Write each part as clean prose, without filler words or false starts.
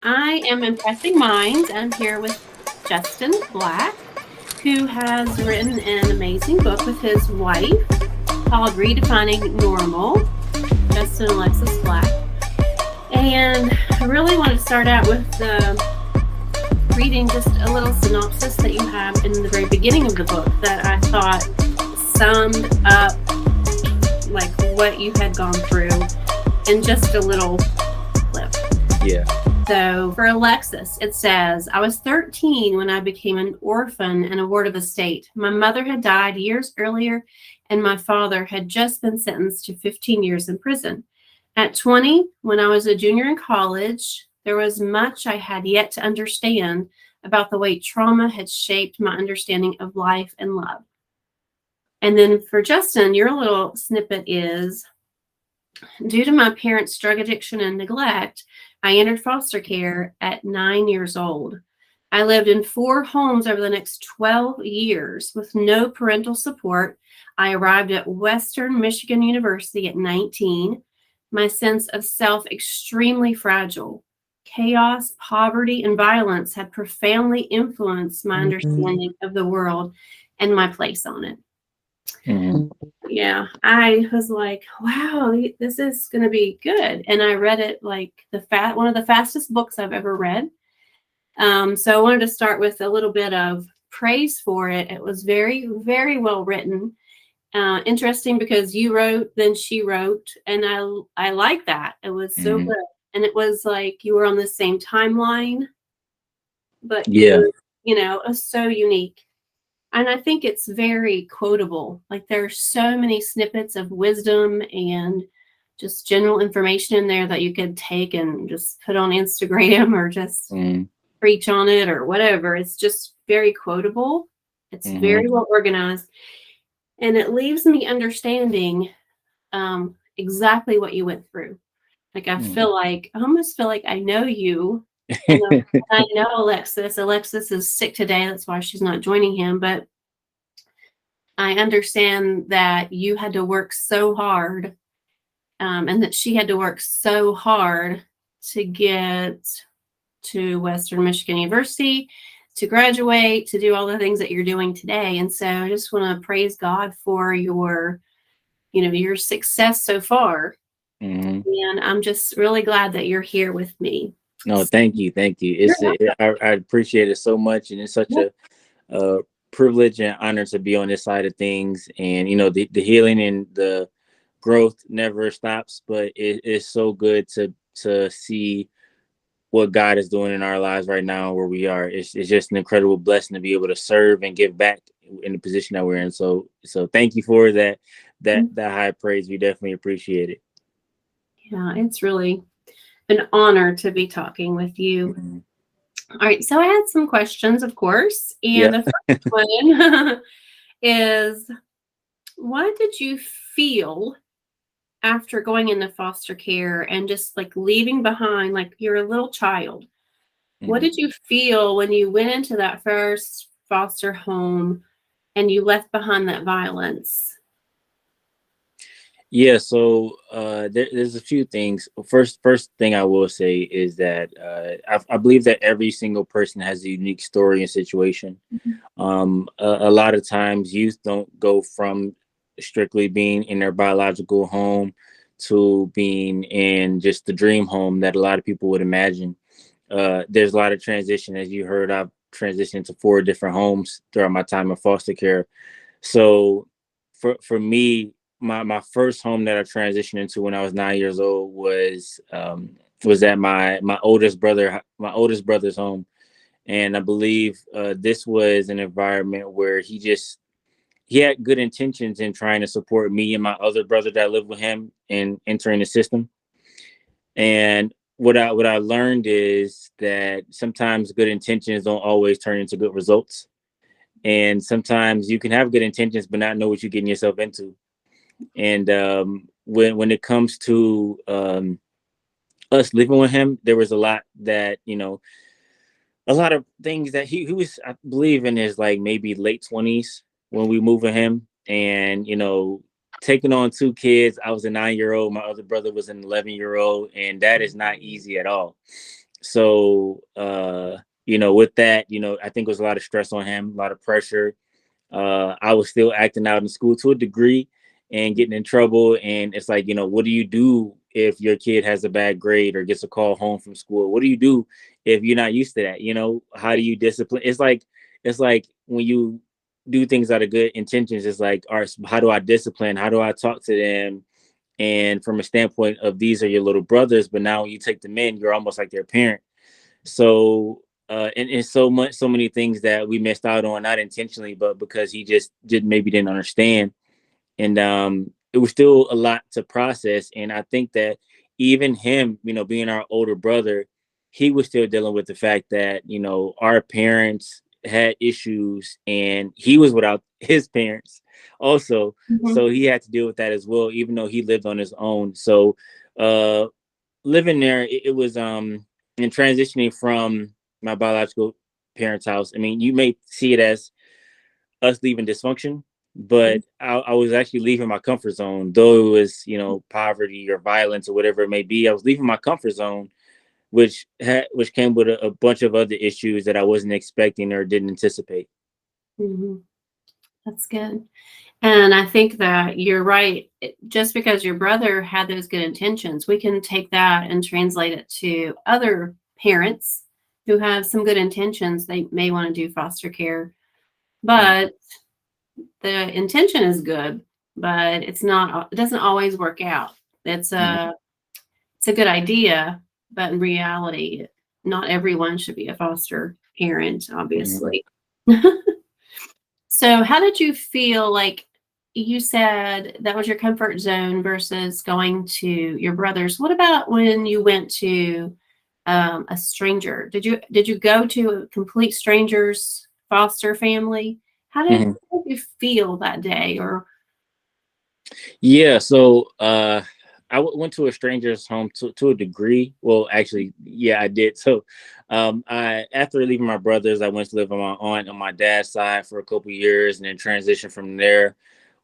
I am Impressing Minds. I'm here with Justin Black, who has written an amazing book with his wife called Redefining Normal, Justin and Alexis Black. And I really want to start out with reading just a little synopsis that you have in the very beginning of the book that I thought summed up like what you had gone through in just a little clip. Yeah. So for Alexis, it says, I was 13 when I became an orphan and a ward of the state. My mother had died years earlier, and my father had just been sentenced to 15 years in prison. At 20, when I was a junior in college, there was much I had yet to understand about the way trauma had shaped my understanding of life and love. And then for Justin, your little snippet is, due to my parents' drug addiction and neglect, I entered foster care at 9 years old. I lived in 4 homes over the next 12 years with no parental support. I arrived at Western Michigan University at 19. My sense of self extremely fragile. Chaos, poverty, and violence had profoundly influenced my understanding of the world and my place on it. Mhm. Yeah, I was like, wow, this is going to be good. And I read it like one of the fastest books I've ever read. So I wanted to start with a little bit of praise for it. It was very, very well written. Interesting because you wrote, then she wrote, and I like that. It was so Mhm. good. And it was like you were on the same timeline, but Yeah. it was so unique. And I think it's very quotable. Like there's so many snippets of wisdom and just general information in there that you could take and just put on Instagram or just Mhm. preach on it or whatever. It's just very quotable. It's Mhm. very well organized. And it leaves me understanding exactly what you went through. Like Mhm. I almost feel like I know you. And I know Alexis. Alexis is sick today. That's why she's not joining him. But I understand that you had to work so hard, and that she had to work so hard to get to Western Michigan University, to graduate, to do all the things that you're doing today. And so I just want to praise God for your success so far. Mhm. And I'm just really glad that you're here with me. No, thank you, thank you. You're I appreciate it so much, and it's such welcome. a privilege and honor to be on this side of things. And the healing and the growth never stops, but it's so good to see what God is doing in our lives right now, where we are. It's just an incredible blessing to be able to serve and give back in the position that we're in. So thank you for that high praise. We definitely appreciate it. Yeah, it's really an honor to be talking with you. Mhm. All right, so I had some questions, of course. And Yeah. the first one is, what did you feel after going into foster care and just like leaving behind, like you're a little child? What Mhm. did you feel when you went into that first foster home and you left behind that violence? Yeah, so there's a few things. First thing I will say is that I believe that every single person has a unique story and situation. A lot of times youth don't go from strictly being in their biological home to being in just the dream home that a lot of people would imagine. There's a lot of transition. As you heard, I've transitioned to 4 different homes throughout my time in foster care. So for me, my first home that I transitioned into when I was 9 years old was at my oldest brother's home. And I believe this was an environment where he had good intentions in trying to support me and my other brother that lived with him in entering the system. And what I learned is that sometimes good intentions don't always turn into good results. And sometimes you can have good intentions but not know what you're getting yourself into. And when it comes to us living with him, there was a lot that a lot of things that he was, I believe, in his like maybe late 20s when we moved with him. And taking on 2 kids, I was a 9-year old, my other brother was an 11-year old, and that is not easy at all. So, with that, I think it was a lot of stress on him, a lot of pressure. I was still acting out in school to a degree and getting in trouble. And it's like, what do you do if your kid has a bad grade or gets a call home from school? What do you do if you're not used to that? How do you discipline? It's like when you do things out of good intentions, it's like, all right, how do I discipline? How do I talk to them? And from a standpoint of these are your little brothers, but now when you take them in, you're almost like their parent. So and so many things that we missed out on, not intentionally, but because he just didn't understand. And it was still a lot to process. And I think that even him, being our older brother, he was still dealing with the fact that, our parents had issues and he was without his parents also. Mhm. So he had to deal with that as well, even though he lived on his own. So uh living there, it was and transitioning from my biological parents' house. I mean, you may see it as us leaving dysfunction, but I was actually leaving my comfort zone, though it was, poverty or violence or whatever it may be. I was leaving my comfort zone, which came with a bunch of other issues that I wasn't expecting or didn't anticipate. Mhm. That's good. And I think that you're right. Just because your brother had those good intentions, we can take that and translate it to other parents who have some good intentions. They may want to do foster care, Mhm. but the intention is good, but it doesn't always work out. It's Mhm. a it's a good idea, but in reality, not everyone should be a foster parent, Mhm. obviously. So, how did you feel like you said that was your comfort zone versus going to your brother's? What about when you went to a stranger? Did you go to a complete stranger's foster family? Mhm. How did you feel that day? Or Yeah, so went to a stranger's home to a degree. Well, actually, yeah, I did. So I after leaving my brothers, I went to live with my aunt on my dad's side for a couple years, and then transitioned from there.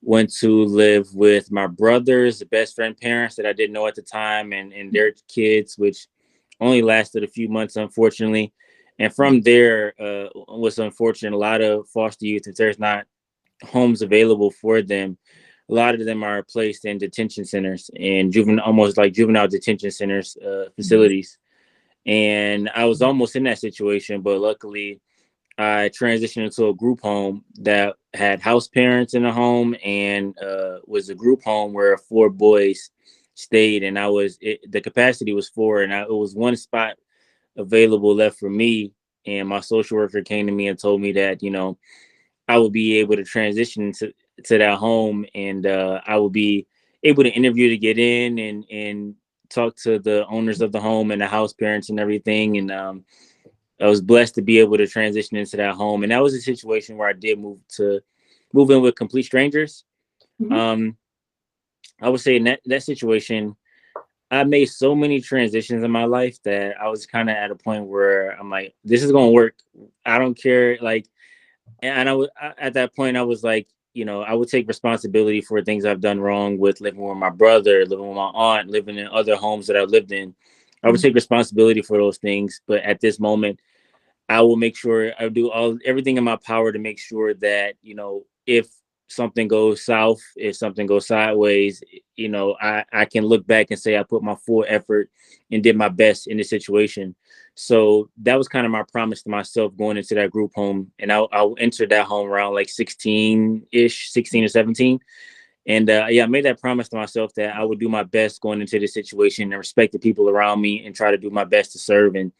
Went to live with my brother's best friend parents that I didn't know at the time, and their kids, which only lasted a few months, unfortunately. And from there, was unfortunate. A lot of foster youth, if there's not homes available for them, a lot of them are placed in detention centers and almost like juvenile detention centers, facilities. And I was almost in that situation, but luckily I transitioned into a group home that had house parents in the home and was a group home where 4 boys stayed. And the capacity was 4, and it was one spot available left for me. And my social worker came to me and told me that, I would be able to transition to that home, and I would be able to interview to get in and talk to the owners of the home and the house parents and everything. And I was blessed to be able to transition into that home, and that was a situation where I did move in with complete strangers. Mhm. Um, I would say in that situation, I made so many transitions in my life that I was kind of at a point where I'm like, this is gonna work. I don't care, like. And at that point I was like, I would take responsibility for things I've done wrong with living with my brother, living with my aunt, living in other homes that I lived in. I would take responsibility for those things, but at this moment I will make sure I do everything in my power to make sure that, if something goes south, if something goes sideways, I can look back and say I put my full effort and did my best in the situation. So that was kind of my promise to myself going into that group home. And I'll enter that home around like 16-ish, 16 or 17. And yeah, I made that promise to myself that I would do my best going into this situation and respect the people around me and try to do my best to serve. And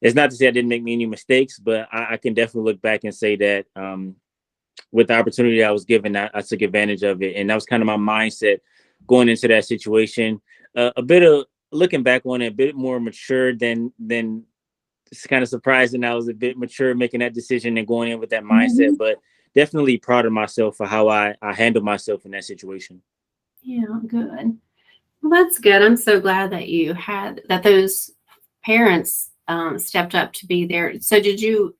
it's not to say I didn't make any mistakes, but I can definitely look back and say that with the opportunity I was given, I took advantage of it. And that was kind of my mindset going into that situation. A bit of looking back on it, a bit more mature than it's kind of surprising I was a bit mature making that decision and going in with that mindset, Mhm. but definitely proud of myself for how I handled myself in that situation. Yeah, good. Well, that's good. I'm so glad that those parents stepped up to be there. So, did you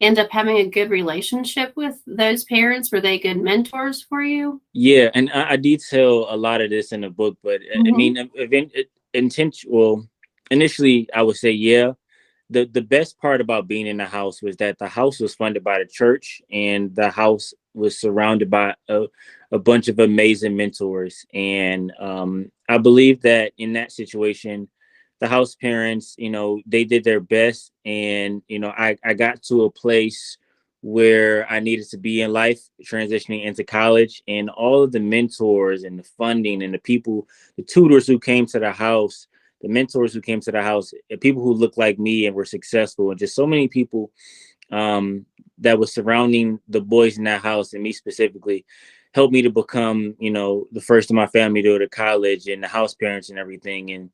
end up having a good relationship with those parents? Were they good mentors for you? Yeah, and I detail a lot of this in the book, but I Mhm. mean, intentional. Initially, I would say, yeah. The best part about being in the house was that the house was funded by the church, and the house was surrounded by a bunch of amazing mentors. And I believe that in that situation, the house parents, they did their best. And I got to a place where I needed to be in life, transitioning into college, and all of the mentors and the funding and the people, the tutors who came to the house, the mentors who came to the house, people who looked like me and were successful, and just so many people that was surrounding the boys in that house, and me specifically, helped me to become, the first in my family to go to college, and the house parents and everything. And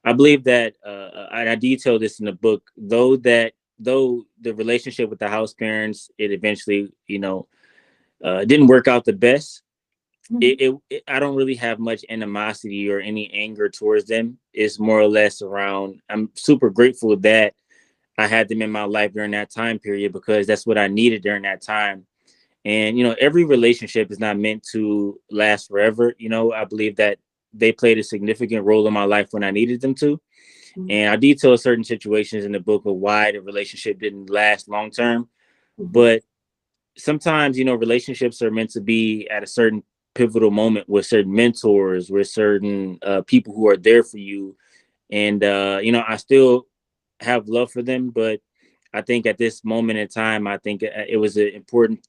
I believe that I detail this in the book, though the relationship with the house parents, it eventually, didn't work out the best. I don't really have much animosity or any anger towards them. It's more or less around, I'm super grateful that I had them in my life during that time period, because that's what I needed during that time. And every relationship is not meant to last forever. I believe that they played a significant role in my life when I needed them to. And I detail certain situations in the book of why the relationship didn't last long term. But sometimes, relationships are meant to be at a certain pivotal moment with certain mentors, with certain people who are there for you. And, I still have love for them, but I think at this moment in time, I think it was an important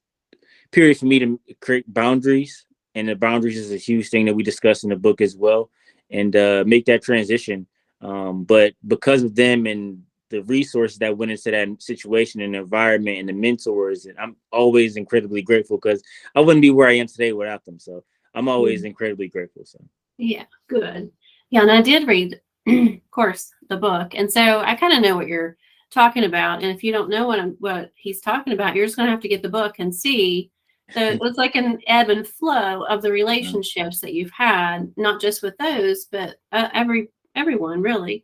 period for me to create boundaries. And the boundaries is a huge thing that we discuss in the book as well, and make that transition. But because of them and the resources that went into that situation and the environment and the mentors, and I'm always incredibly grateful, because I wouldn't be where I am today without them. So I'm always incredibly grateful. So Yeah, good. Yeah, and I did read, of course, the book, and so I kind of know what you're talking about. And if you don't know what he's talking about, you're just going to have to get the book and see. It's like an ebb and flow of the relationships that you've had, not just with those, but everyone really.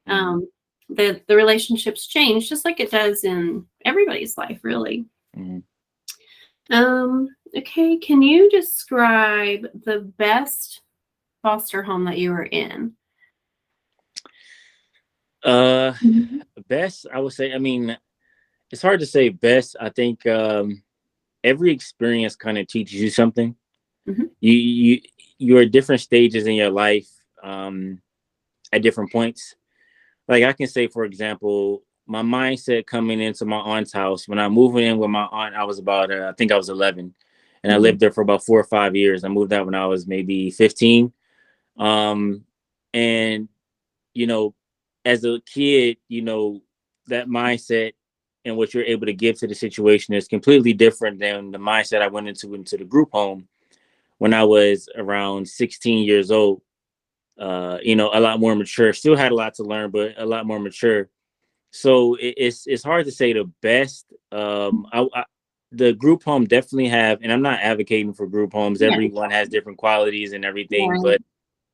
Um, the relationships change just like it does in everybody's life, really. Okay, can you describe the best foster home that you were in? Best, I would say, I mean, it's hard to say best. I think every experience kind of teaches you something. You're at different stages in your life, at different points. Like I can say, for example, my mindset coming into my aunt's house, when I'm moving in with my aunt, I was about I think I was 11, and I lived there for about 4 or 5 years. I moved out when I was maybe 15. um and you know as a kid, that mindset and what you're able to give to the situation is completely different than the mindset I went into the group home when I was around 16 years old. A lot more mature. Still had a lot to learn, but a lot more mature. So it's hard to say the best. The group home definitely have, and I'm not advocating for group homes. Yeah. Everyone has different qualities and everything, Right. but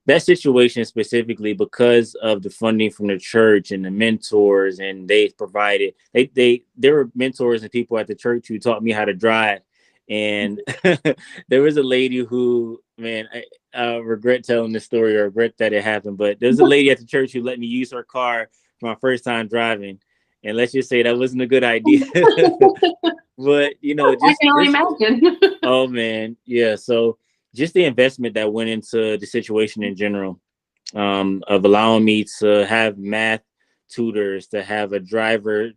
that situation specifically, because of the funding from the church and the mentors, and they provided, there were mentors and people at the church who taught me how to drive. And there was a lady who, man, I regret telling this story, or regret that it happened, but there's a lady at the church who let me use her car for my first time driving, and let's just say that wasn't a good idea. But I can only just imagine. oh man, yeah. So just the investment that went into the situation in general, of allowing me to have math tutors, to have driver's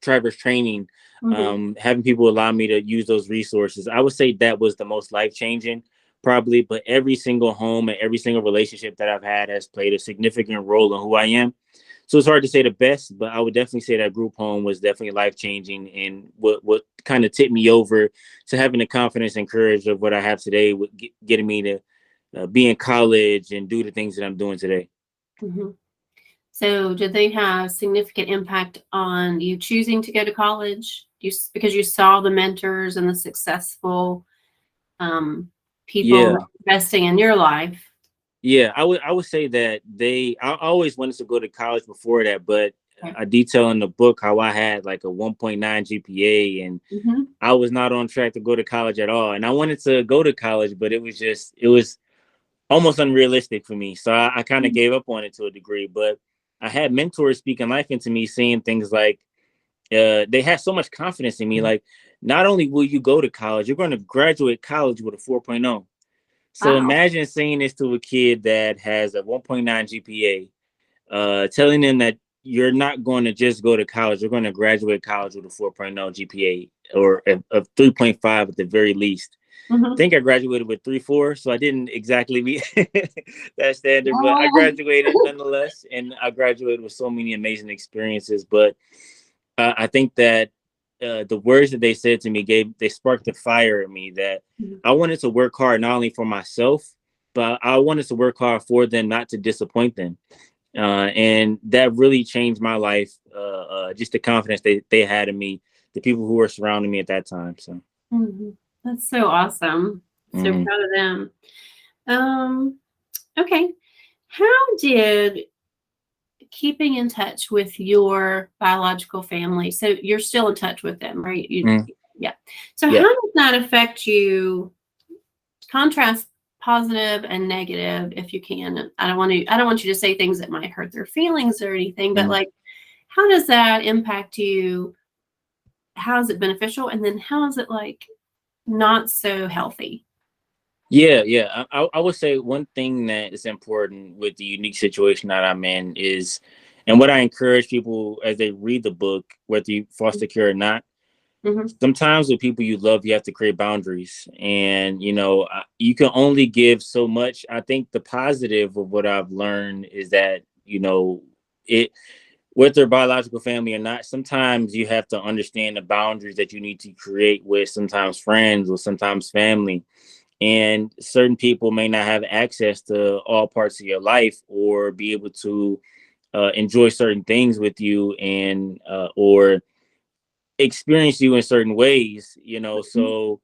training, having people allow me to use those resources. I would say that was the most life changing, probably. But every single home and every single relationship that I've had has played a significant role in who I am. So it's hard to say the best, but I would definitely say that group home was definitely life changing, and what kind of tipped me over to having the confidence and courage of what I have today, with getting me to be in college and do the things that I'm doing today. So, did they have significant impact on you choosing to go to college? Because you saw the mentors and the successful people Yeah, investing in your life? yeah. I would say that I always wanted to go to college before that, but Okay. I detail in the book how I had like a 1.9 GPA, and I was not on track to go to college at all. And I wanted to go to college, but it was almost unrealistic for me. So I kind of gave up on it to a degree. But I had mentors speaking life into me, saying things like, they had so much confidence in me. Like, not only will you go to college, you're going to graduate college with a 4.0. So Wow. imagine saying this to a kid that has a 1.9 GPA, telling them that you're not going to just go to college, you're going to graduate college with a 4.0 GPA or a 3.5 at the very least. I Hmm. think I graduated with 3.4, so I didn't exactly meet that standard, but I Oh. graduated nonetheless, and I graduated with so many amazing experiences. But I think that the words that they said to me they sparked a fire in me that I wanted to work hard not only for myself, but I wanted to work hard for them, not to disappoint them. And that really changed my life. Just the confidence they had in me, the people who were surrounding me at that time. So, Hmm. That's so awesome. So mhm. proud of them. Um, okay. How did keeping in touch with your biological family, so you're still in touch with them, right? Mhm. Yeah. So Yeah. how does that affect you? Contrast positive and negative if you can. I don't want you to say things that might hurt their feelings or anything, but Mhm. like how does that impact you? How is it beneficial? And then how is it like not so healthy? Yeah. I would say one thing that is important with the unique situation that I'm in is, and what I encourage people as they read the book, whether you foster care or not, Mm-hmm. sometimes with people you love, you have to create boundaries. And, you can only give so much. I think the positive of what I've learned is that, it, with their biological family or not, sometimes you have to understand the boundaries that you need to create with sometimes friends or sometimes family. And certain people may not have access to all parts of your life or be able to enjoy certain things with you, and or experience you in certain ways, so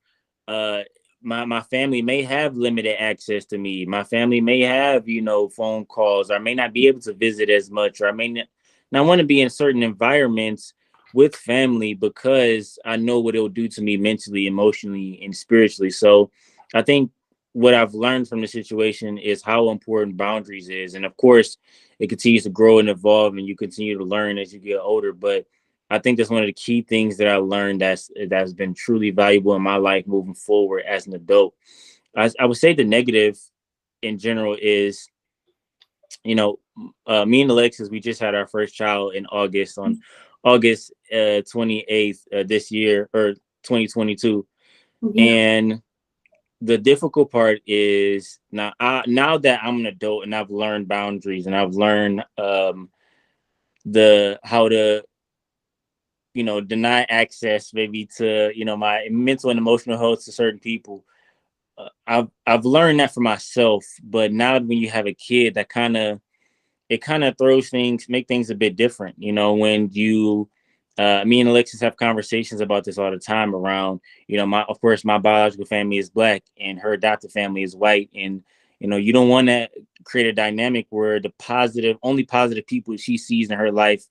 uh my family may have limited access to me. My family may have, phone calls, or I may not be able to visit as much, or I may not want to be in certain environments with family because I know what it'll do to me mentally, emotionally, and spiritually. So I think what I've learned from the situation is how important boundaries is. And of course, it continues to grow and evolve, and you continue to learn as you get older. But I think that's one of the key things that I learned that's been truly valuable in my life moving forward as an adult. I would say the negative in general is, you know, me and Alexis, we just had our first child in August, on August 28th this year, or 2022. Yeah. And the difficult part is now that I'm an adult and I've learned boundaries, and I've learned the how to, deny access maybe to, my mental and emotional health to certain people. I've learned that for myself, but now when you have a kid, that kind of throws things, make things a bit different. When you, me and Alexis have conversations about this all the time around, my, of course, my biological family is black and her adopted family is white. And, you don't want to create a dynamic where the only positive people she sees in her life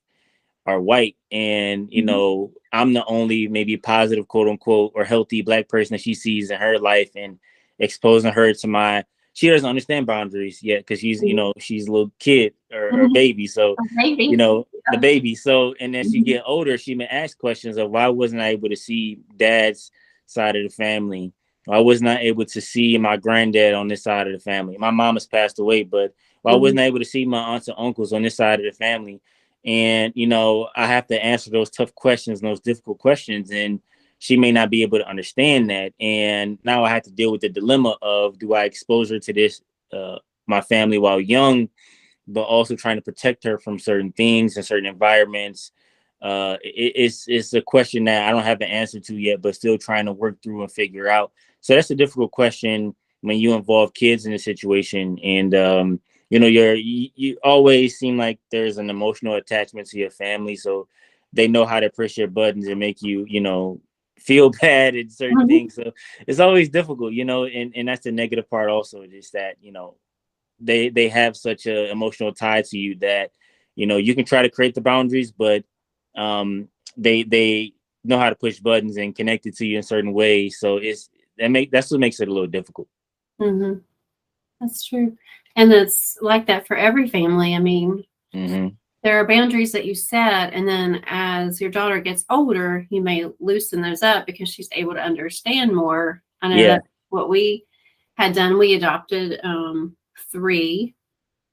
are white, and Mhm. I'm the only maybe positive, quote unquote, or healthy black person that she sees in her life, and exposing her to my, she doesn't understand boundaries yet because Mhm. she's a little kid, or Mhm. baby. So Maybe. the Yeah. baby. So, and as she Mhm. get older, she may ask questions of, why wasn't I able to see dad's side of the family? Why was not able to see my granddad on this side of the family? My mom has passed away, but why Mhm. wasn't I able to see my aunts and uncles on this side of the family? And I have to answer those tough questions and those difficult questions, and she may not be able to understand that. And now I have to deal with the dilemma of, do I expose her to this, my family, while young, but also trying to protect her from certain things and certain environments. It's a question that I don't have the answer to yet, but still trying to work through and figure out. So that's a difficult question when you involve kids in a situation. And you always seem like there's an emotional attachment to your family, so they know how to push your buttons and make you, feel bad in certain Mhm. things. So it's always difficult, and that's the negative part also, just that, they have such a emotional tie to you that, you can try to create the boundaries, but they know how to push buttons and connect it to you in certain ways. So that's what makes it a little difficult. That's true. And it's like that for every family. I mean, Hmm. there are boundaries that you set, and then as your daughter gets older, you may loosen those up because she's able to understand more. I know Yeah. that's what we had done. We adopted 3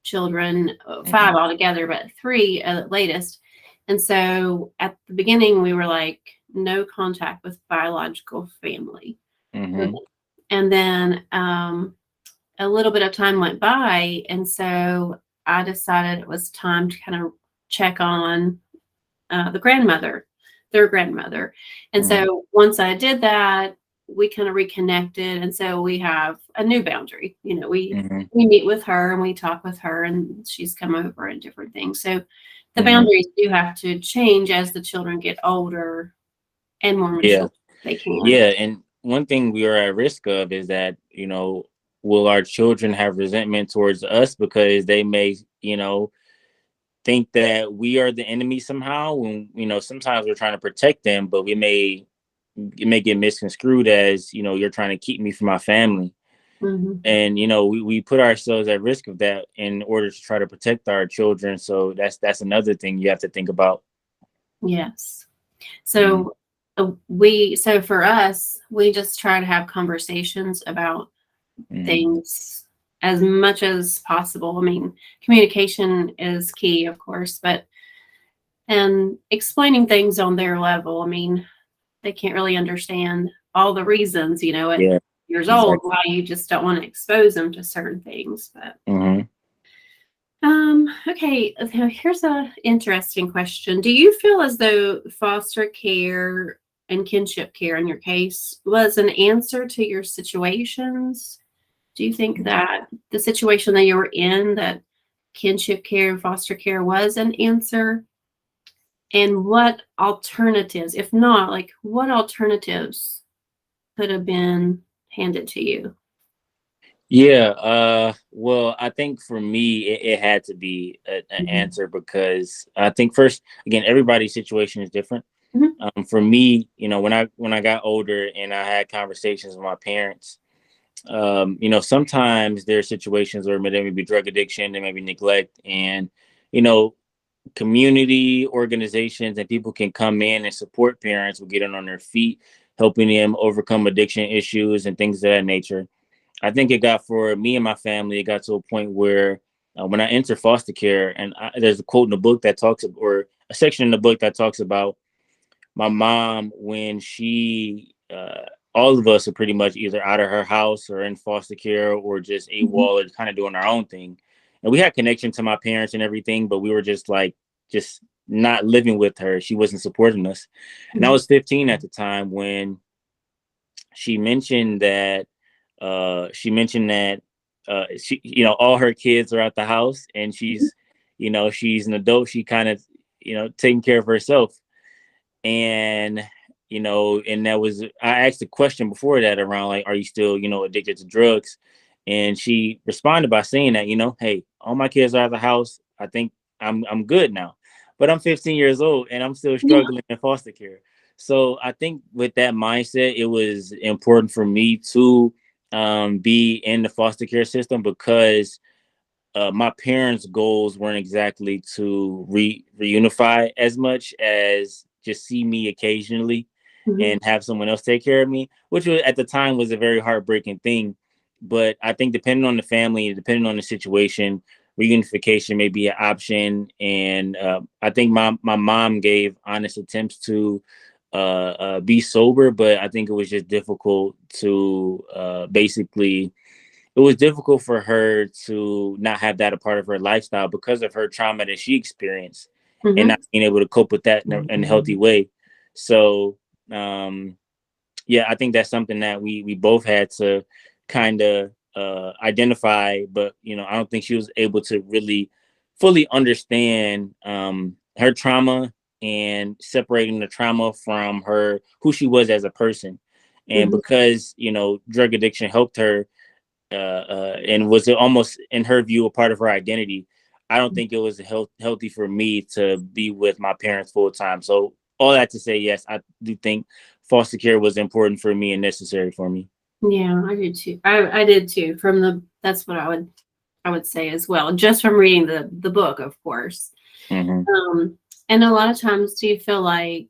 children, 5 Hmm. altogether, but 3 at latest. And so at the beginning, we were like, no contact with biological family. Hmm. And then a little bit of time went by. And so I decided it was time to kind of check on the grandmother, their grandmother. And Hmm. so once I did that, we kind of reconnected. And so we have a new boundary. You know, Hmm. we meet with her and we talk with her, and she's come over and different things. So the Hmm. boundaries do have to change as the children get older and more Yeah. mature. They can. Yeah. And one thing we are at risk of is that, will our children have resentment towards us because they may, think that we are the enemy somehow, when, sometimes we're trying to protect them, but it may get misconstrued as, you're trying to keep me from my family. Hmm. And, we put ourselves at risk of that in order to try to protect our children. So that's another thing you have to think about. Yes. Mm-hmm. So so for us, we just try to have conversations about Mm-hmm. things as much as possible. I mean, communication is key, of course, but and explaining things on their level. I mean, they can't really understand all the reasons, at Yeah, years old exactly. why you just don't want to expose them to certain things. But Mm-hmm. okay, now here's a interesting question. Do you feel as though foster care and kinship care in your case was an answer to your situations? Do you think that the situation that you were in, that kinship care and foster care was an answer? And what alternatives, if not, like what alternatives could have been handed to you? Yeah, well, I think for me, it had to be an Mhm. answer because I think first, again, everybody's situation is different. Mhm. For me, when I got older and I had conversations with my parents, sometimes there are situations where there may be drug addiction, there may be neglect, and you know, community organizations and people can come in and support parents with getting on their feet, helping them overcome addiction issues and things of that nature. I think it got for me and my family, it got to a point where when I entered foster care, and there's a quote in the book that talks, or a section in the book that talks about my mom when all of us are pretty much either out of her house or in foster care or just Mhm. AWOL or kind of doing our own thing. And we had connection to my parents and everything, but we were just not living with her. She wasn't supporting us. And I Mhm. was 15 at the time when she mentioned that she all her kids are at the house and Mhm. she's an adult. She kind of taking care of herself. And and that was, I asked a question before that around like, are you still addicted to drugs? And she responded by saying that, hey, all my kids are at the house. I think I'm good now. But I'm 15 years old and I'm still Yeah. struggling in foster care. So I think with that mindset, it was important for me to be in the foster care system because my parents' goals weren't exactly to reunify as much as just see me occasionally Mhm. and have someone else take care of me, which was, at the time, was a very heartbreaking thing. But I think depending on the family, depending on the situation, reunification may be an option. And I think my mom gave honest attempts to be sober, but I think it was just difficult to basically, it was difficult for her to not have that a part of her lifestyle because of her trauma that she experienced and Mhm. not being able to cope with that in a healthy way. So, yeah, I think that's something that we both had to kind of identify, but I don't think she was able to really fully understand her trauma and separating the trauma from her who she was as a person. And Mhm. because drug addiction helped her and was almost in her view a part of her identity. I don't think it was healthy for me to be with my parents full time. So all that to say, yes, I do think foster care was important for me and necessary for me. Yeah, I did too. I did too. From the That's what I would say as well, just from reading the book, of course. Mm-hmm. And a lot of times, do you feel like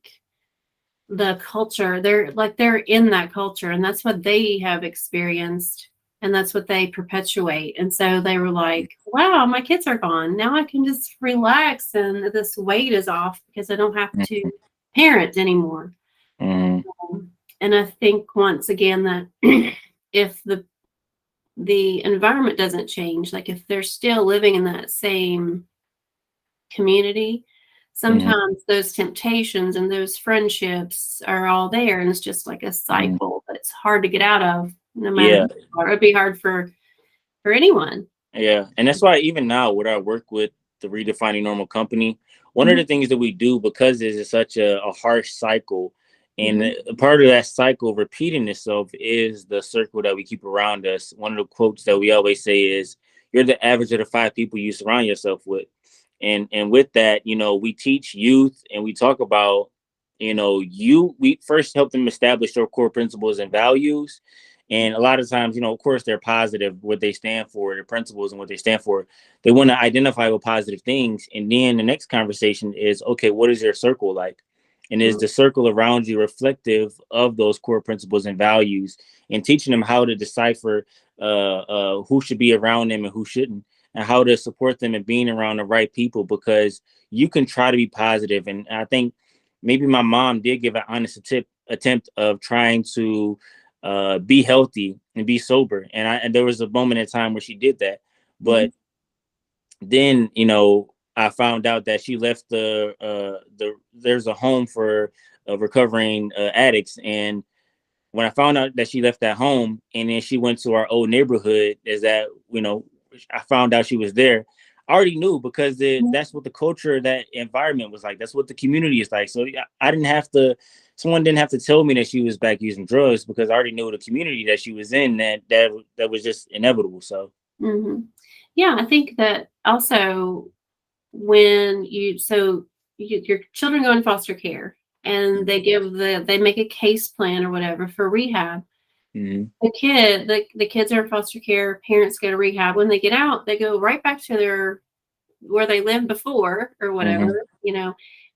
the culture, they're in that culture, and that's what they have experienced, and that's what they perpetuate. And so they were like, wow, my kids are gone. Now I can just relax, and this weight is off because I don't have to parent anymore. Mm-hmm. And I think once again that if the environment doesn't change, like if they're still living in that same community, Mm-hmm. sometimes those temptations and those friendships are all there, and it's just like a Mm-hmm. cycle that's hard to get out of, no matter Yeah. who you are. It'd be hard for anyone. Yeah, and that's why even now, with our work with the Redefining Normal company, one of Mhm, the things that we do, because this is such a harsh cycle, and mhm, a part of that cycle repeating itself is the circle that we keep around us. One of the quotes that we always say is, "You're the average of the five people you surround yourself with." And with that, we teach youth and we talk about, we first help them establish their core principles and values. And a lot of times, of course, they're positive, what they stand for, their principles and what they stand for. They want to identify with positive things. And then the next conversation is, okay, what is your circle like? And is mhm, the circle around you reflective of those core principles and values? And teaching them how to decipher who should be around them and who shouldn't, and how to support them and being around the right people, because you can try to be positive. And I think maybe my mom did give an honest attempt of trying to be healthy and be sober. And there was a moment in time where she did that. mhm, But then, I found out that she left there's a home for recovering addicts. And when I found out that she left that home and then she went to our old neighborhood, is that, I found out she was there. I already knew, because mhm. that's what the culture, that environment was like. That's what the community is like. So I didn't have to, someone didn't have to tell me that she was back using drugs, because I already knew the community that she was in, that was just inevitable. So. Mhm. Yeah, I think that also when your children go in foster care, and they make a case plan or whatever for rehab. Mm-hmm. The kids are in foster care, parents go to rehab. When they get out, they go right back to their where they lived before or Mm-hmm. whatever,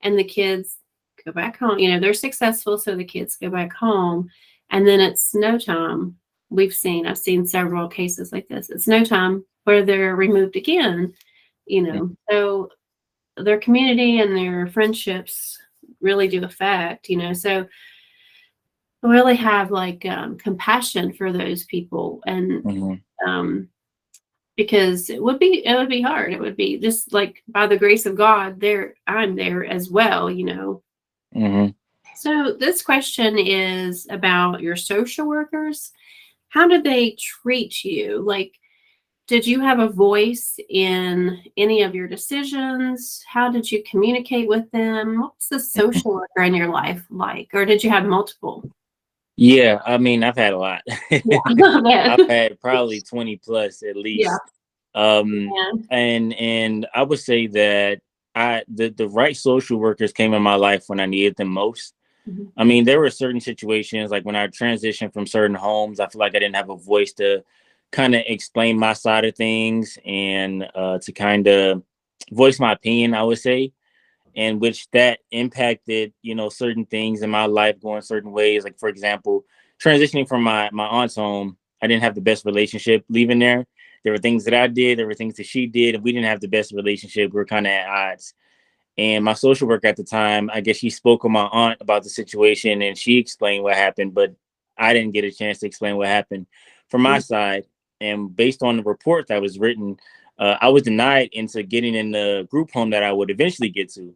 and the kids go back home. They're successful, so the kids go back home, and then it's no time. I've seen several cases like this. It's no time where they're removed again, so their community and their friendships really do affect, so I really have like compassion for those people. And Mm-hmm. um, because it would be hard. It would be just like by the grace of God, I'm there as well. Mm-hmm. So this question is about your social workers. How did they treat you? Like, did you have a voice in any of your decisions? How did you communicate with them? What was the social worker in your life like? Or did you have multiple? Yeah, I mean, I've had a lot. Yeah. I've had probably 20 plus at Yeah. least. Um, Yeah. and I would say that the right social workers came in my life when I needed them most. Mhm. I mean, there were certain situations like when I transitioned from certain homes, I feel like I didn't have a voice to kind of explain my side of things, and to kind of voice my opinion, I would say, and which that impacted, certain things in my life going certain ways. Like, for example, transitioning from my aunt's home, I didn't have the best relationship leaving there. There were things that I did, there were things that she did, and we didn't have the best relationship. We were kind of at odds. And my social worker at the time, I guess she spoke with my aunt about the situation and she explained what happened, but I didn't get a chance to explain what happened from my Mhm. side. And based on the report that was written, I was denied into getting in the group home that I would eventually get to.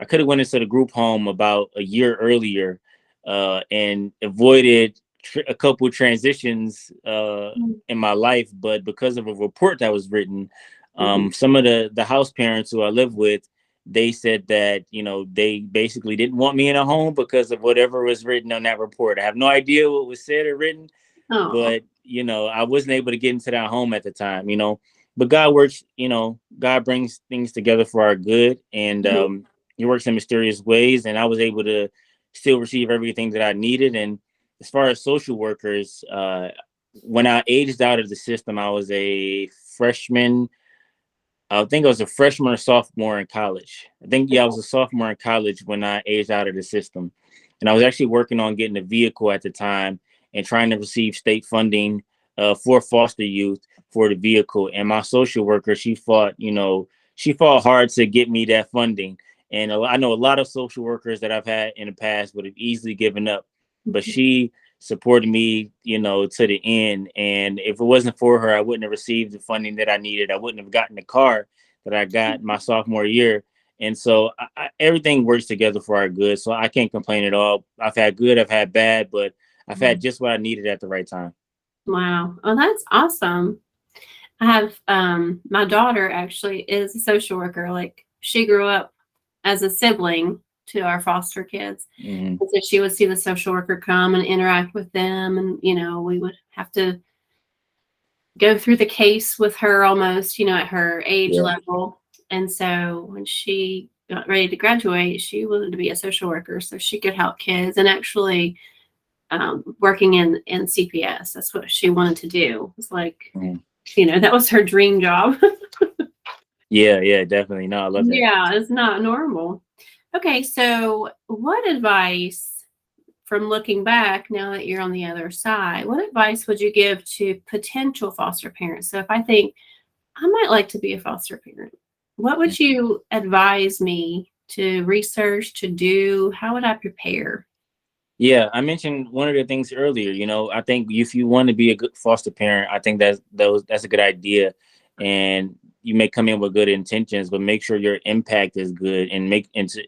I could have went into the group home about a year earlier, and avoided a couple transitions in my life. But because of a report that was written, Mhm. some of the house parents who I live with, they said that, they basically didn't want me in a home because of whatever was written on that report. I have no idea what was said or written, Oh. but I wasn't able to get into that home at the time. But God works. God brings things together for our good, and Mhm. He works in mysterious ways. And I was able to still receive everything that I needed. And as far as social workers, when I aged out of the system, I was a freshman I think I was a freshman or sophomore in college. I think, yeah, I was a sophomore in college when I aged out of the system. And I was actually working on getting a vehicle at the time and trying to receive state funding for foster youth for the vehicle. And my social worker, she fought hard to get me that funding. And I know a lot of social workers that I've had in the past would have easily given up, but she supported me, to the end. And if it wasn't for her, I wouldn't have received the funding that I needed. I wouldn't have gotten the car that I got my sophomore year. And so everything works together for our good. So I can't complain at all. I've had good, I've had bad, but I've had just what I needed at the right time. Wow. Oh, that's awesome. I have my daughter actually is a social worker. Like she grew up as a sibling to our foster kids. Mm-hmm. And so she would see the social worker come and interact with them. And, we would have to go through the case with her almost, at her age Yeah. level. And so when she got ready to graduate, she wanted to be a social worker so she could help kids and actually working in CPS. That's what she wanted to do. It's like, that was her dream job. Yeah, definitely. No, I love that. Yeah, it's not normal. Okay, so what advice, from looking back now that you're on the other side, what advice would you give to potential foster parents? So if I think I might like to be a foster parent, what would you advise me to research, to do? How would I prepare? Yeah, I mentioned one of the things earlier. I think if you want to be a good foster parent, I think that's a good idea. And you may come in with good intentions, but make sure your impact is good. And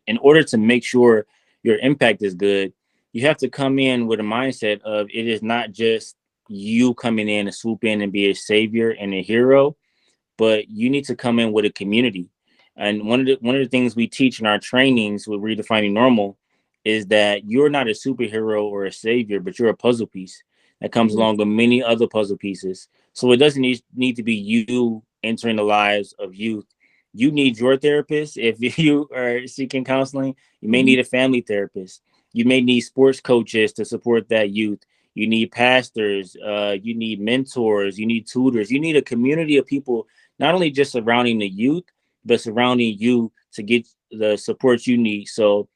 in order to make sure your impact is good, you have to come in with a mindset of it is not just you coming in and swoop in and be a savior and a hero, but you need to come in with a community. And one of the things we teach in our trainings with Redefining Normal is that you're not a superhero or a savior, but you're a puzzle piece that comes along with many other puzzle pieces. So it doesn't need to be you entering the lives of youth. You need your therapist. If you are seeking counseling, you may need a family therapist. You may need sports coaches to support that youth. You need pastors. You need mentors. You need tutors. You need a community of people, not only just surrounding the youth, but surrounding you to get the support you need. So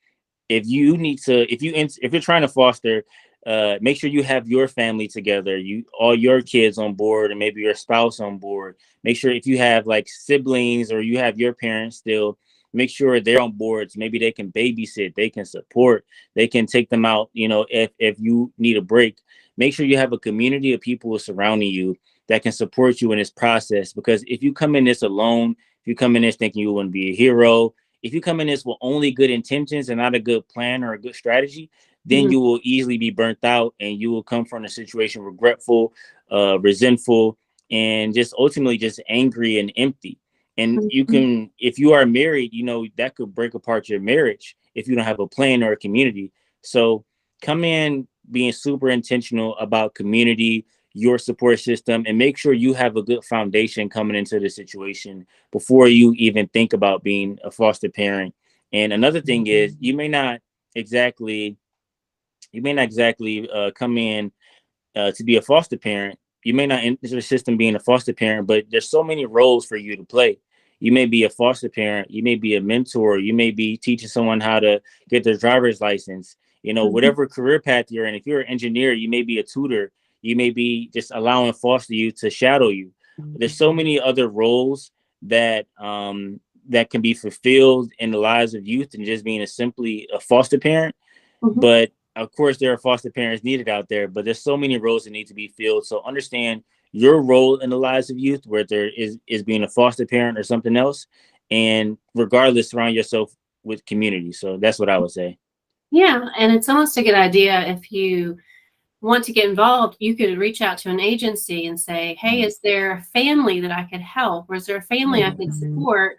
if you're trying to foster, make sure you have your family together, all your kids on board, and maybe your spouse on board. Make sure if you have like siblings or you have your parents still, make sure they're on board. So maybe they can babysit, they can support, they can take them out, if you need a break. Make sure you have a community of people surrounding you that can support you in this process. Because if you come in this alone, if you come in this thinking you want to be a hero, if you come in this with only good intentions and not a good plan or a good strategy, then you will easily be burnt out, and you will come from a situation regretful, resentful, and just ultimately just angry and empty. And if you are married, that could break apart your marriage if you don't have a plan or a community. So come in being super intentional about community, your support system, and make sure you have a good foundation coming into the situation before you even think about being a foster parent. And another thing is you may not exactly come in to be a foster parent. You may not enter the system being a foster parent, but there's so many roles for you to play. You may be a foster parent, you may be a mentor, you may be teaching someone how to get their driver's license, whatever career path you're in. If you're an engineer, you may be a tutor, you may be just allowing foster youth to shadow you. There's so many other roles that can be fulfilled in the lives of youth than just being simply a foster parent. But of course, there are foster parents needed out there, but there's so many roles that need to be filled. So understand your role in the lives of youth, whether is being a foster parent or something else. And regardless, surround yourself with community. So that's what I would say. Yeah, and it's almost a good idea if you want to get involved, you could reach out to an agency and say, hey, is there a family that I could help? Or is there a family I could support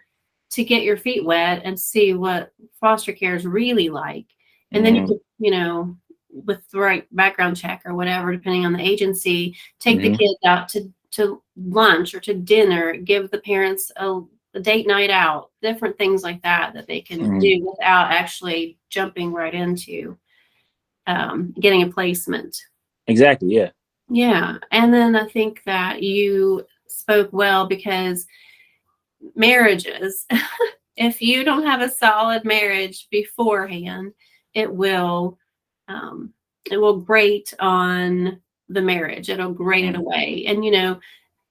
to get your feet wet and see what foster care is really like? And then you could, with the right background check or whatever, depending on the agency, take the kids out to lunch or to dinner, give the parents a date night out, different things like that they can do without actually jumping right into getting a placement. Exactly. Yeah. Yeah. And then I think that you spoke well because marriages, if you don't have a solid marriage beforehand, it will um, it will grate on the marriage. It'll grate it Mm-hmm. away. And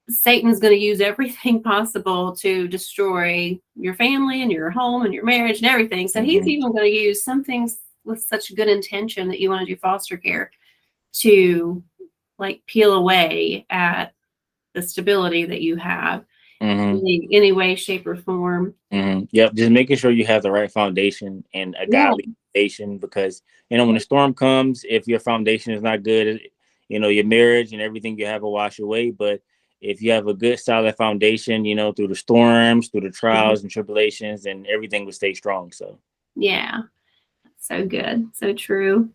Satan's going to use everything possible to destroy your family and your home and your marriage and everything. So he's Mm-hmm. even going to use some things with such good intention that you want to do foster care to like peel away at the stability that you have Mm-hmm. in any way, shape, or form. Mm-hmm. Yep, just making sure you have the right foundation and a Yeah. godly foundation, because when a storm comes, if your foundation is not good, your marriage and everything you have will wash away. But if you have a good solid foundation, through the storms, through the Mhm. trials and tribulations, and everything will stay strong. So Yeah. So good. So true.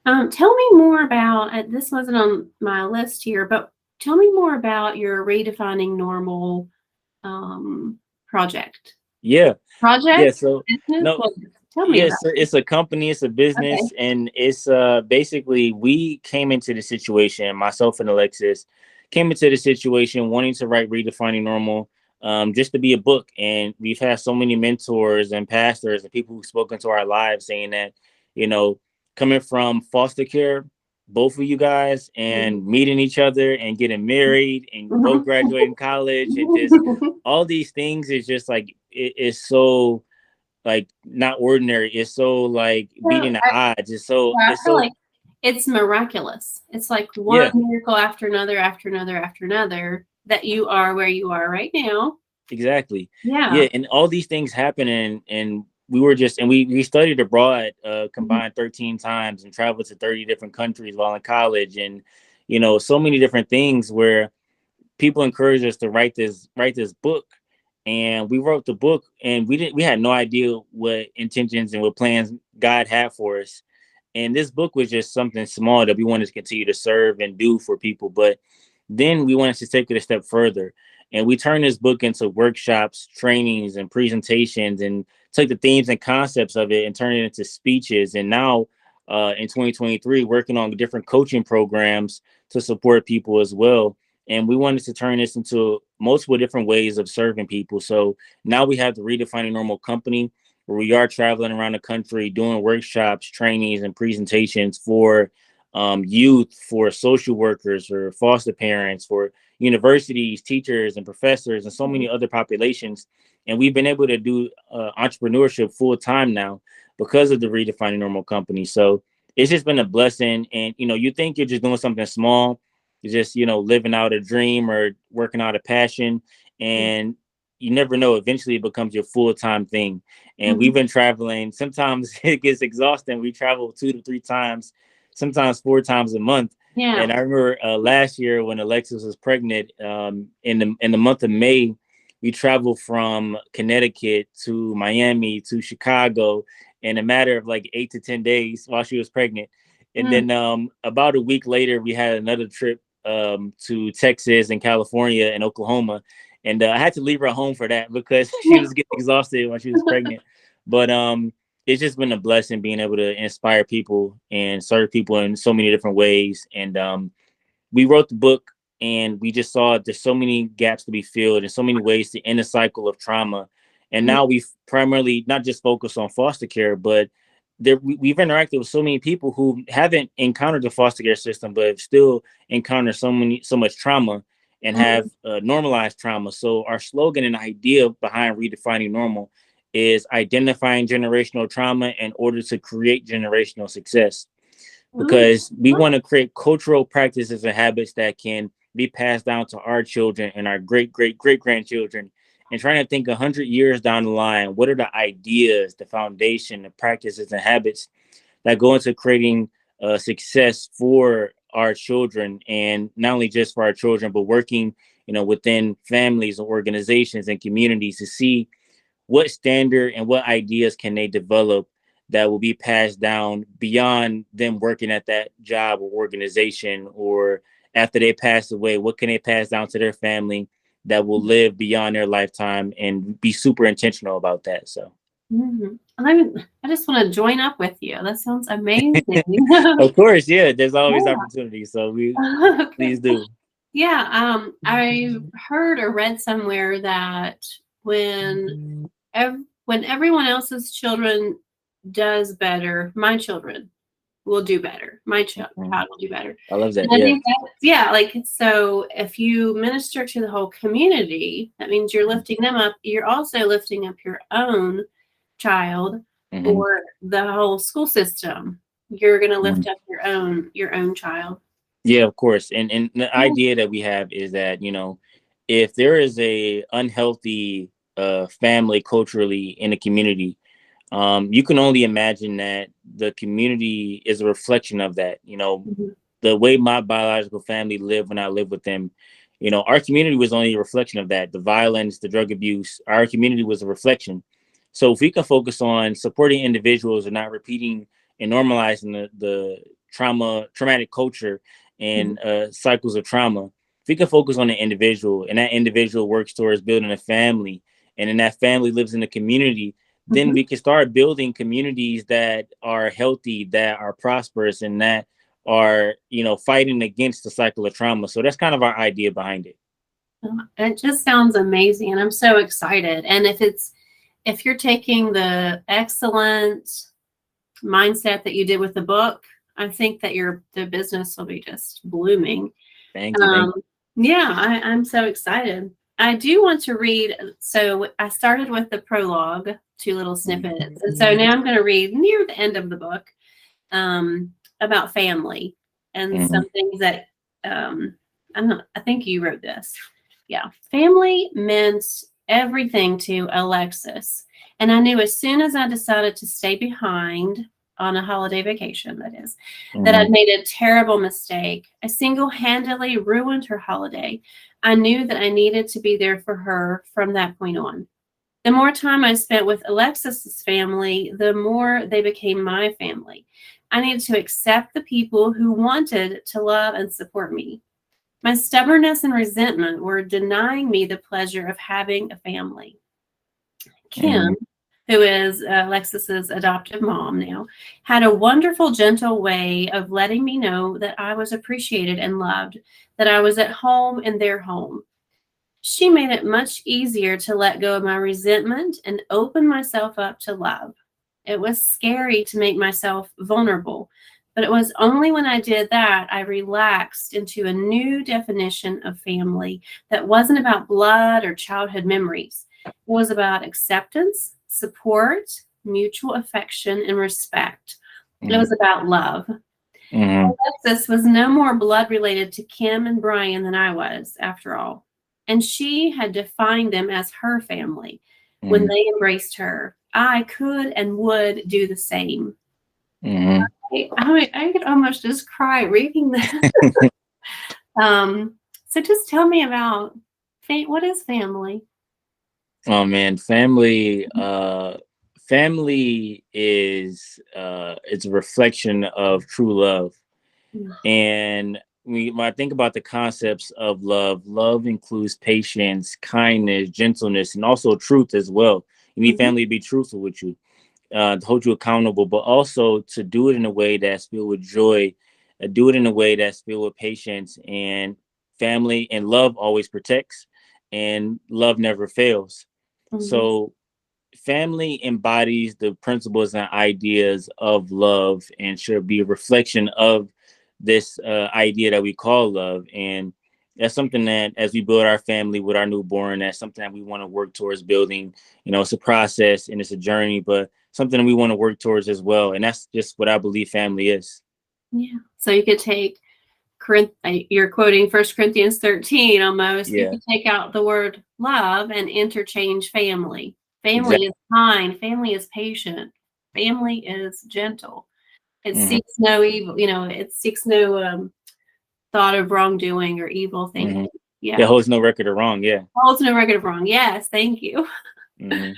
Tell me more about, this wasn't on my list here, but tell me more about your redefining normal um, project. yeah, yeah. Project? So Business? no, What? Tell me about yes, it's a company, it's a it. business, and it's basically we came into the situation, myself and Alexis came into the situation wanting to write Redefining Normal, just to be a book. And we've had so many mentors and pastors and people who've spoken to our lives saying that, you know, coming from foster care, both of you guys, and meeting each other and getting married and both graduating college and just all these things is just like it's so like not ordinary. It's so like So beating the odds. It's so I it's feel so like it's miraculous. It's like one yeah, miracle after another, after another, after another, that you are where you are right now. exactly. Yeah. Yeah, and all these things happen, and we were just and we studied abroad Mhm. combined 13 times and traveled to 30 different countries while in college, and so many different things where people encouraged us to write this book, and we wrote the book, and we had no idea what intentions and what plans God had for us. And this book was just something small that we wanted to continue to serve and do for people. But then we wanted to take it a step further. And we turned this book into workshops, trainings, and presentations, and took the themes and concepts of it and turned it into speeches. And now in 2023, working on different coaching programs to support people as well. And we wanted to turn this into multiple different ways of serving people. So now we have the Redefining Normal company, where we are traveling around the country doing workshops, trainings, and presentations for youth, for social workers, for foster parents, for universities, teachers, and professors, and so many other populations. And we've been able to do entrepreneurship full time now because of the Redefining Normal company. So it's just been a blessing. And you think you're just doing something small, you're just living out a dream or working out a passion, and you never know. Eventually, it becomes your full time thing. And we've Mhm. been traveling. Sometimes it gets exhausting. We travel 2 to 3 times, sometimes 4 times a month. Yeah. And I remember last year when Alexis was pregnant, in the month of May, we traveled from Connecticut to Miami to Chicago in a matter of like 8 to 10 days while she was pregnant. And Mm. then about a week later, we had another trip to Texas and California and Oklahoma. And I had to leave her home for that because she was getting exhausted when she was pregnant. But it's just been a blessing being able to inspire people and serve people in so many different ways. And we wrote the book, and we just saw there's so many gaps to be filled and so many ways to end the cycle of trauma. And Mhm. now we've primarily not just focused on foster care, but we've interacted with so many people who haven't encountered the foster care system, but have still encountered so much trauma and have Mhm. normalized trauma. So our slogan and idea behind Redefining Normal is identifying generational trauma in order to create generational success, Mhm. because we want to create cultural practices and habits that can be passed down to our children and our great great great grandchildren, and trying to think 100 years down the line, what are the ideas, the foundation, the practices and habits that go into creating success for our children, and not only just for our children, but working within families and organizations and communities to see what standard and what ideas can they develop that will be passed down beyond them working at that job or organization, or after they pass away, what can they pass down to their family that will live beyond their lifetime, and be super intentional about that. So Mhm. I just want to join up with you. That sounds amazing. of course, yeah, there's always Yeah. opportunities, so we Okay. please do. Yeah. I heard or read somewhere that when when everyone else's children does better, my children will do better. My child Mhm. will do better. I love And that. I Yeah. think that, yeah, like, so if you minister to the whole community, that means you're lifting them up. You're also lifting up your own child Hmm. or the whole school system. You're going to Hmm. lift up your own child. Yeah, of course. And the idea that we have is that, if there is a unhealthy family culturally in a community, you can only imagine that the community is a reflection of that. Mhm. The way my biological family lived when I lived with them, our community was only a reflection of that. The violence, the drug abuse, our community was a reflection. So if we can focus on supporting individuals and not repeating and normalizing the traumatic culture Mhm. and cycles of trauma, if we can focus on the individual and that individual works towards building a family, and then that family lives in a community, then Mhm. we can start building communities that are healthy, that are prosperous, and that are fighting against the cycle of trauma. So that's kind of our idea behind it. It just sounds amazing, and I'm so excited. And if you're taking the excellent mindset that you did with the book, I think that the business will be just blooming. Thank you. Thank Um, yeah, I'm so excited. I do want to read. So I started with the prologue, two little snippets, and so you. now I'm going to read near the end of the book about family and Hmm. some things that um, I'm not. I think you wrote this. Yeah, family meant everything to Alexis, and I knew as soon as I decided to stay behind on a holiday vacation, that is, that Hmm. I'd made a terrible mistake. I single handedly ruined her holiday. I knew that I needed to be there for her from that point on. The more time I spent with Alexis's family, the more they became my family. I needed to accept the people who wanted to love and support me. My stubbornness and resentment were denying me the pleasure of having a family. Kim, Hmm. who is Alexis's adoptive mom now, had a wonderful, gentle way of letting me know that I was appreciated and loved, that I was at home in their home. She made it much easier to let go of my resentment and open myself up to love. It was scary to make myself vulnerable, but it was only when I did that I relaxed into a new definition of family that wasn't about blood or childhood memories. It was about acceptance, support, mutual affection, and respect. It Hmm. was about love. Hmm. Alexis was no more blood related to Kim and Brian than I was, after all. And she had defined them as her family. When Hmm. they embraced her, I could and would do the same. Hmm. I could almost just cry reading that. Um, so just tell me about what is family? Oh man, family is it's a reflection of true love. And when I think about the concepts of love, love includes patience, kindness, gentleness, and also truth as well. You need Mhm. family to be truthful with you, to hold you accountable, but also to do it in a way that's filled with joy, do it in a way that's filled with patience. And family and love always protects, and love never fails. Mhm. So family embodies the principles and ideas of love and should be a reflection of this idea that we call love. And that's something that, as we build our family with our newborn, that's something that we want to work towards building. It's a process and it's a journey, but something that we want to work towards as well. And that's just what I believe family is. Yeah. So you could take you're quoting First Corinthians 13 almost. You Yeah, could take out the word love and interchange family. Family exactly. is kind. Family is patient. Family is gentle. It Hmm. seeks no evil. It seeks no thought of wrongdoing or evil Hmm. thinking. That Yeah. holds no record of wrong. Yeah. Holds no record of wrong. Yes. Thank you. Hmm.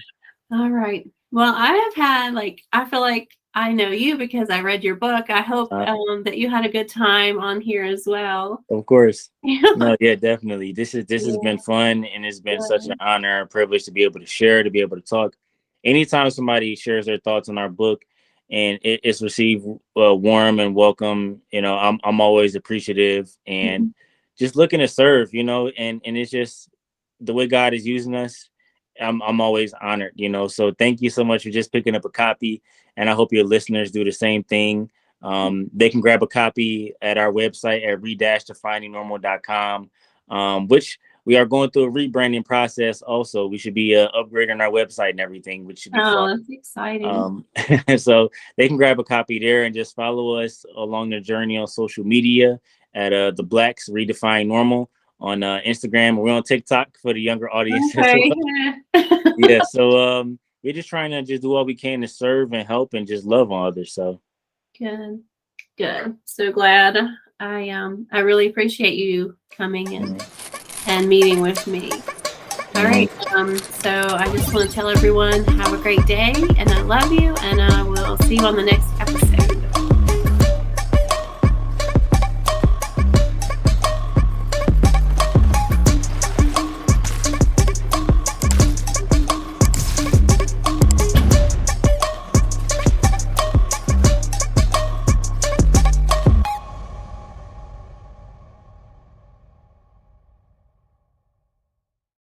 All right. Well, I have had I feel like I know you because I read your book. I hope uh, that you had a good time on here as well. Of course. Yeah. No, yeah, definitely. This has been fun, and it's been such an honor and privilege to be able to share, to be able to talk. Anytime somebody shares their thoughts on our book and it's received warm and welcome, I'm always appreciative and Mhm. just looking to serve, and it's just the way God is using us. I'm always honored, So thank you so much for just picking up a copy, and I hope your listeners do the same thing. They can grab a copy at our website at re-definingnormal.com, which we are going through a rebranding process. Also, we should be upgrading our website and everything, which should be Oh, fun. that's exciting. So they can grab a copy there and just follow us along the journey on social media at the Blacks Redefine Normal on Instagram. We're on TikTok for the younger audience as well. Okay. Yeah, so we're just trying to just do all we can to serve and help and just love on others. So Good. Good. So glad. I really appreciate you coming and meeting with me. All right. So I just want to tell everyone, have a great day, and I love you, and I will see you on the next episode.